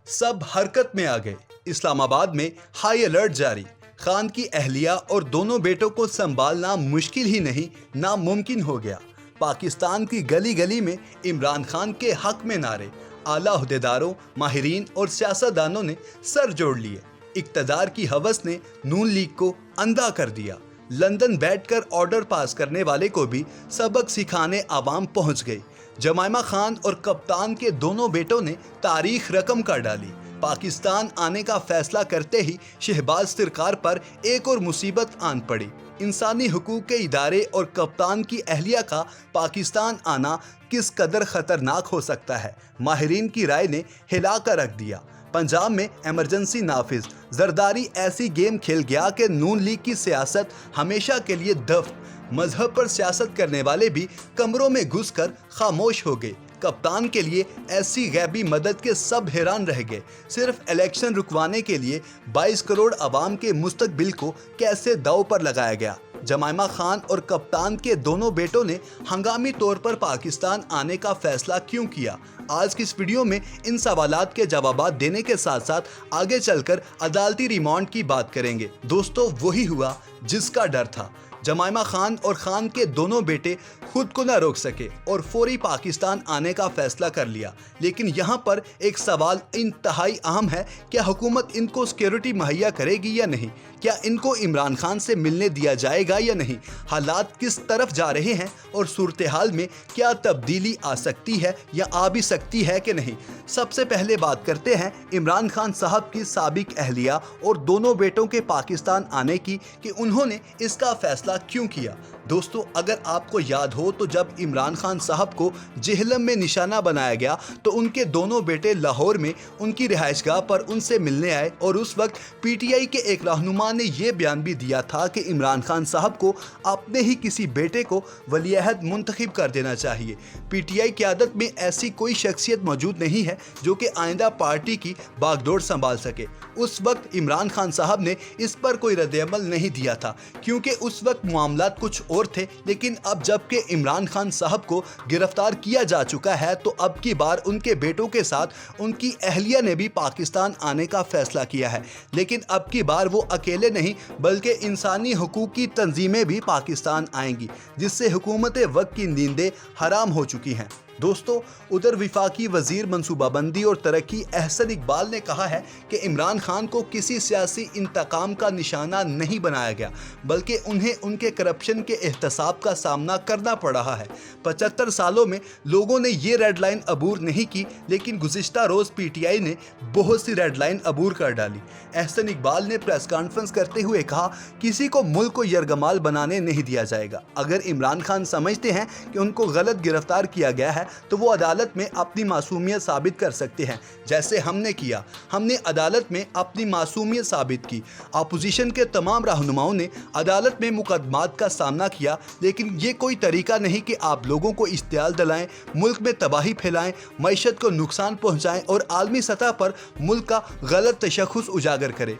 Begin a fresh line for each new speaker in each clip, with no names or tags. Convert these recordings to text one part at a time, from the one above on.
सब हरकत में आ गए। इस्लामाबाद में हाई अलर्ट जारी। खान की अहलिया और दोनों बेटों को संभालना मुश्किल ही नहीं नामुमकिन हो गया। पाकिस्तान की गली गली में इमरान खान के हक में नारे। आला ओहदेदारों, माहिरीन और सियासतदानों ने सर जोड़ लिए। इक्तदार की हवस ने नून लीग को अंधा कर दिया। लंदन बैठकर ऑर्डर पास करने वाले को भी सबक सिखाने आवाम पहुंच गई। जमाइमा खान और कप्तान के दोनों बेटों ने तारीख रकम कर डाली। पाकिस्तान आने का फैसला करते ही शहबाज सरकार पर एक और मुसीबत आन पड़ी। इंसानी हुकूक के इदारे और कप्तान की अहलिया का पाकिस्तान आना किस कदर खतरनाक हो सकता है, माहिरीन की राय ने हिला कर रख दिया। पंजाब में इमरजेंसी नाफिज। जरदारी ऐसी गेम खेल गया कि नून लीग की सियासत हमेशा के लिए दफ। मजहब पर सियासत करने वाले भी कमरों में घुसकर खामोश हो गए। कप्तान के लिए ऐसी गैबी मदद के सब हैरान रह गए। सिर्फ इलेक्शन रुकवाने के लिए 22 करोड़ अवाम के मुस्तकबिल को कैसे दांव पर लगाया गया। जमाइमा खान और कप्तान के दोनों बेटों ने हंगामी तौर पर पाकिस्तान आने का फैसला क्यों किया? आज की इस वीडियो में इन सवालात के जवाब देने के साथ साथ आगे चलकर अदालती रिमांड की बात करेंगे। दोस्तों, वही हुआ जिसका डर था। जमाइमा खान और खान के दोनों बेटे खुद को न रोक सके और फौरी पाकिस्तान आने का फैसला कर लिया। लेकिन यहाँ पर एक सवाल इंतहाई अहम है, क्या हुकूमत इनको सिक्योरिटी मुहैया करेगी या नहीं? क्या इनको इमरान खान से मिलने दिया जाएगा या नहीं? हालात किस तरफ जा रहे हैं और सूरत हाल में क्या तब्दीली आ सकती है या आ भी सकती है कि नहीं? सबसे पहले बात करते हैं इमरान खान साहब की साबिक अहलिया और दोनों बेटों के पाकिस्तान आने की, कि उन्होंने इसका फैसला क्यों किया। दोस्तों, अगर आपको याद हो तो जब इमरान खान साहब को जेहलम में निशाना बनाया गया तो उनके दोनों बेटे लाहौर में उनकी रिहाइशगाह पर उनसे मिलने आए और उस वक्त पीटीआई के एक रहनुमा ने यह बयान भी दिया था कि इमरान खान साहब को अपने ही किसी बेटे को वलीअहद मुंतखब कर देना चाहिए। पीटीआई क़यादत में ऐसी कोई शख्सियत मौजूद नहीं है जो कि आइंदा पार्टी की बागडोर संभाल सके। उस वक्त इमरान खान साहब ने इस पर कोई रद्द-ए-अमल नहीं दिया था क्योंकि उस वक्त मामलात कुछ और थे। लेकिन अब जबकि इमरान खान साहब को गिरफ्तार किया जा चुका है तो अब की बार उनके बेटों के साथ उनकी अहलिया ने भी पाकिस्तान आने का फैसला किया है। लेकिन अब की बार वो अकेले नहीं बल्कि इंसानी हुकूक की तंजीमें भी पाकिस्तान आएंगी, जिससे हुकूमत वक्त की नींदें हराम हो चुकी हैं। दोस्तों, उधर विफाकी वजीर मनसूबाबंदी और तरक्की अहसन इकबाल ने कहा है कि इमरान खान को किसी सियासी इंतकाम का निशाना नहीं बनाया गया, बल्कि उन्हें उनके करप्शन के एहतसाब का सामना करना पड़ रहा है। 75 सालों में लोगों ने ये रेड लाइन अबूर नहीं की, लेकिन गुज़िश्ता रोज़ पीटीआई ने बहुत सी रेड लाइन अबूर कर डाली। अहसन इकबाल ने प्रेस कॉन्फ्रेंस करते हुए कहा, किसी को मुल्क को यरगमाल बनाने नहीं दिया जाएगा। अगर इमरान खान समझते हैं कि उनको गलत गिरफ्तार किया गया है तो वो अदालत में अपनी मासूमियत साबित कर सकते हैं, जैसे हमने किया। हमने अदालत में अपनी मासूमियत साबित की। अपोजिशन के तमाम रहनुमाओं ने अदालत में मुकदमात का सामना किया, लेकिन ये कोई तरीका नहीं कि आप लोगों को इश्तियाल दिलाएं, मुल्क में तबाही फैलाएं, मईशत को नुकसान पहुंचाएं और आलमी सतह पर मुल्क का गलत तशख़्ख़ुस उजागर करें।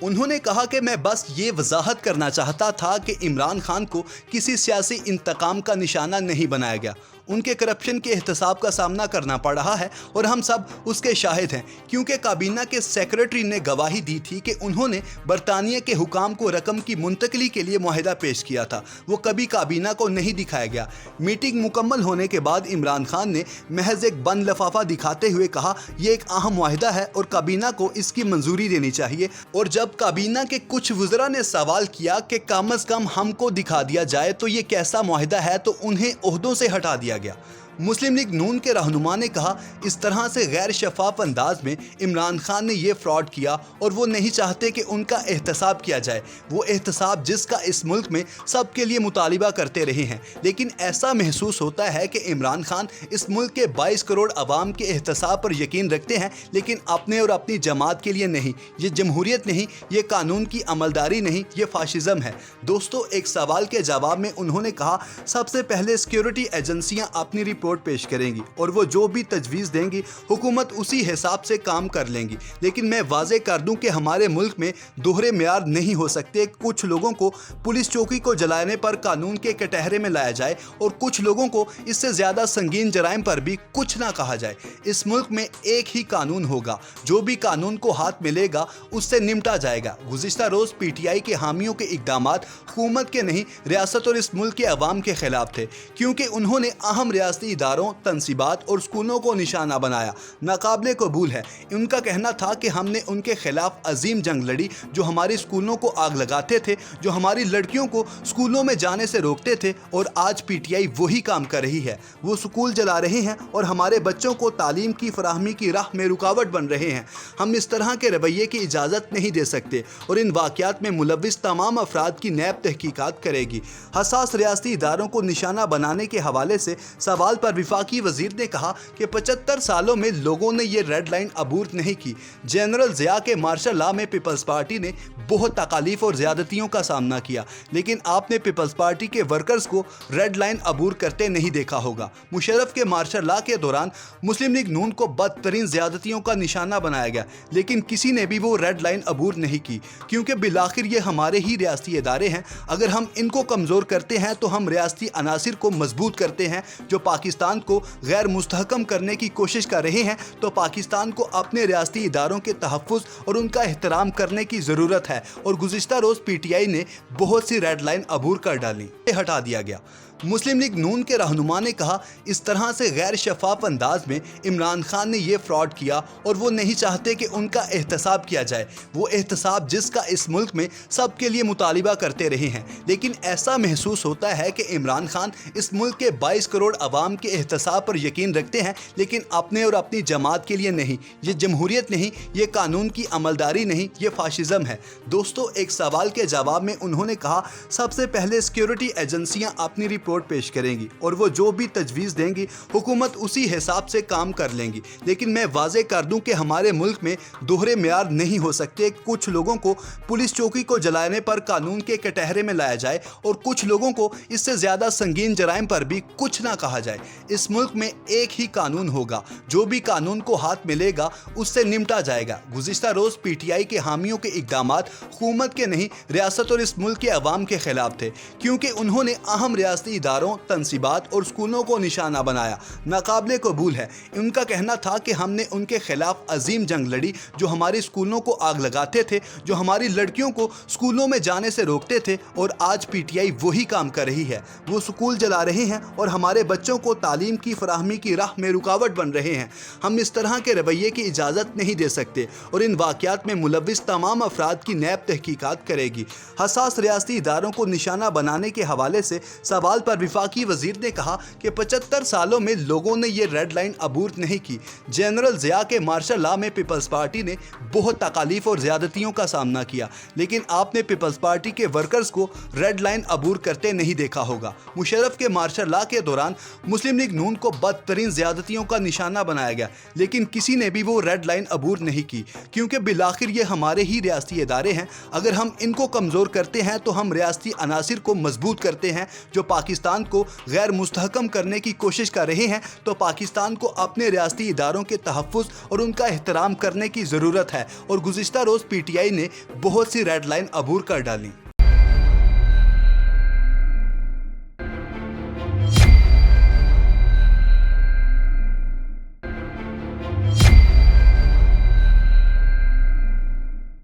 उन्होंने कहा कि मैं बस ये वजाहत करना चाहता था कि इमरान खान को किसी सियासी इंतकाम का निशाना नहीं बनाया गया। उनके करप्शन के एहतसाब का सामना करना पड़ रहा है और हम सब उसके शाहिद हैं, क्योंकि काबीना के सेक्रेटरी ने गवाही दी थी कि उन्होंने बरतानिया के हुकाम को रकम की मुंतकली के लिए मुआहदा पेश किया था। वो कभी काबीना को नहीं दिखाया गया। मीटिंग मुकम्मल होने के बाद इमरान खान ने महज एक बंद लिफाफा दिखाते हुए कहा, यह एक अहम मुआहदा है और काबीना को इसकी मंजूरी देनी चाहिए। और जब काबीना के कुछ वज़रा ने सवाल किया कि कम अज़ कम हमको दिखा दिया जाए तो ये कैसा मुआहदा है, तो उन्हें ओहदों से हटा दिया गया। मुस्लिम लीग नून के रहनुमा ने कहा, इस तरह से गैर शफाफ अंदाज में इमरान खान ने यह फ्रॉड किया और वो नहीं चाहते कि उनका एहतसाब किया जाए, वो एहतसाब जिसका इस मुल्क में सब के लिए मुतालिबा करते रहे हैं। लेकिन ऐसा महसूस होता है कि इमरान खान इस मुल्क के 22 करोड़ अवाम के एहतसाब पर यकीन रखते हैं, लेकिन अपने और अपनी जमात के लिए नहीं। ये जमहूरियत नहीं, ये कानून की अमलदारी नहीं, ये फाशिज़म है। दोस्तों, एक सवाल के जवाब में उन्होंने कहा, सबसे पहले सिक्योरिटी एजेंसियाँ अपनी रिपोर्ट رپورٹ پیش کریں گی اور وہ جو بھی تجویز دیں گی حکومت اسی حساب سے کام کر لیں گی۔ لیکن میں واضح کر دوں کہ ہمارے ملک میں دوہرے معیار نہیں ہو سکتے۔ کچھ لوگوں کو پولیس چوکی کو جلانے پر قانون کے کٹہرے میں لایا جائے اور کچھ لوگوں کو اس سے زیادہ سنگین جرائم پر بھی کچھ نہ کہا جائے۔ اس ملک میں ایک ہی قانون ہوگا، جو بھی قانون کو ہاتھ ملے گا اس سے نمٹا جائے گا۔ گزشتہ روز پی ٹی آئی کے حامیوں کے اقدامات حکومت کے نہیں، ریاست اور اس ملک کے عوام کے خلاف تھے، کیونکہ انہوں نے اہم ریاستی اداروں، تنصیبات اور اسکولوں کو نشانہ بنایا۔ ناقابل قبول ہے۔ ان کا کہنا تھا کہ ہم نے ان کے خلاف عظیم جنگ لڑی، جو ہمارے اسکولوں کو آگ لگاتے تھے، جو ہماری لڑکیوں کو اسکولوں میں جانے سے روکتے تھے، اور آج پی ٹی آئی وہی کام کر رہی ہے۔ وہ اسکول جلا رہے ہیں اور ہمارے بچوں کو تعلیم کی فراہمی کی راہ میں رکاوٹ بن رہے ہیں۔ ہم اس طرح کے رویے کی اجازت نہیں دے سکتے اور ان واقعات میں ملوث تمام افراد کی نیب تحقیقات کرے گی۔ حساس ریاستی اداروں کو نشانہ بنانے کے حوالے سے سوال پر وفاقی وزیر نے کہا کہ 75 سالوں میں لوگوں نے یہ ریڈ لائن عبور نہیں کی۔ جنرل ضیاء کے مارشل لا میں پیپلز پارٹی نے بہت تکالیف اور زیادتیوں کا سامنا کیا، لیکن آپ نے پیپلز پارٹی کے ورکرز کو ریڈ لائن عبور کرتے نہیں دیکھا ہوگا۔ مشرف کے مارشل لا کے دوران مسلم لیگ نون کو بدترین زیادتیوں کا نشانہ بنایا گیا، لیکن کسی نے بھی وہ ریڈ لائن عبور نہیں کی، کیونکہ بالآخر یہ ہمارے ہی ریاستی ادارے ہیں۔ اگر ہم ان کو کمزور کرتے ہیں تو ہم ریاستی عناصر کو مضبوط کرتے ہیں، جو پاکستان کو غیر مستحکم کرنے کی کوشش کر رہے ہیں۔ تو پاکستان کو اپنے ریاستی اداروں کے تحفظ اور ان کا احترام کرنے کی ضرورت ہے، اور گزشتہ روز پی ٹی آئی نے بہت سی ریڈ لائن عبور کر ڈالیں، ہٹا دیا گیا۔ مسلم لیگ نون کے رہنما نے کہا، اس طرح سے غیر شفاف انداز میں عمران خان نے یہ فراڈ کیا اور وہ نہیں چاہتے کہ ان کا احتساب کیا جائے، وہ احتساب جس کا اس ملک میں سب کے لیے مطالبہ کرتے رہے ہیں۔ لیکن ایسا محسوس ہوتا ہے کہ عمران خان اس ملک کے 22 کروڑ عوام کے احتساب پر یقین رکھتے ہیں، لیکن اپنے اور اپنی جماعت کے لیے نہیں۔ یہ جمہوریت نہیں، یہ قانون کی عملداری نہیں، یہ فاشزم ہے۔ دوستو، ایک سوال کے جواب میں انہوں نے کہا، سب سے پہلے سیکیورٹی ایجنسیاں اپنی رپورٹ پیش کریں گی اور وہ جو بھی تجویز دیں گی حکومت اسی حساب سے کام کر لیں گی۔ لیکن میں واضح کر دوں کہ ہمارے ملک میں دوہرے معیار نہیں ہو سکتے۔ کچھ لوگوں کو پولیس چوکی کو جلانے پر قانون کے کٹہرے میں لایا جائے اور کچھ لوگوں کو اس سے زیادہ سنگین جرائم پر بھی کچھ نہ کہا جائے۔ اس ملک میں ایک ہی قانون ہوگا، جو بھی قانون کو ہاتھ ملے گا اس سے نمٹا جائے گا۔ گزشتہ روز پی ٹی آئی کے حامیوں کے اقدامات حکومت کے نہیں، ریاست اور اس ملک کے عوام کے خلاف تھے، کیونکہ انہوں نے اہم ریاستی اداروں، تنصیبات اور اسکولوں کو نشانہ بنایا۔ ناقابل قبول ہے۔ ان کا کہنا تھا کہ ہم نے ان کے خلاف عظیم جنگ لڑی، جو ہمارے اسکولوں کو آگ لگاتے تھے، جو ہماری لڑکیوں کو اسکولوں میں جانے سے روکتے تھے، اور آج پی ٹی آئی وہی کام کر رہی ہے۔ وہ اسکول جلا رہے ہیں اور ہمارے بچوں کو تعلیم کی فراہمی کی راہ میں رکاوٹ بن رہے ہیں۔ ہم اس طرح کے رویے کی اجازت نہیں دے سکتے اور ان واقعات میں ملوث تمام افراد کی نیب تحقیقات کرے گی۔ حساس ریاستی اداروں کو نشانہ بنانے کے حوالے سے سوال پر وفاقی وزیر نے کہا کہ 75 سالوں میں لوگوں نے یہ ریڈ لائن عبور نہیں کی۔ جنرل ضیاء کے مارشل لا میں پیپلز پارٹی نے بہت تکالیف اور زیادتیوں کا سامنا کیا، لیکن آپ نے پیپلز پارٹی کے ورکرز کو ریڈ لائن عبور کرتے نہیں دیکھا ہوگا۔ مشرف کے مارشل لا کے دوران مسلم لیگ نون کو بدترین زیادتیوں کا نشانہ بنایا گیا، لیکن کسی نے بھی وہ ریڈ لائن عبور نہیں کی، کیونکہ بالآخر یہ ہمارے ہی ریاستی ادارے ہیں۔ اگر ہم ان کو کمزور کرتے ہیں تو ہم ریاستی عناصر کو مضبوط کرتے ہیں، جو پاکستان کو غیر مستحکم کرنے کی کوشش کر رہے ہیں۔ تو پاکستان کو اپنے ریاستی اداروں کے تحفظ اور ان کا احترام کرنے کی ضرورت ہے، اور گزشتہ روز پی ٹی آئی نے بہت سی ریڈ لائن عبور کر ڈالیں۔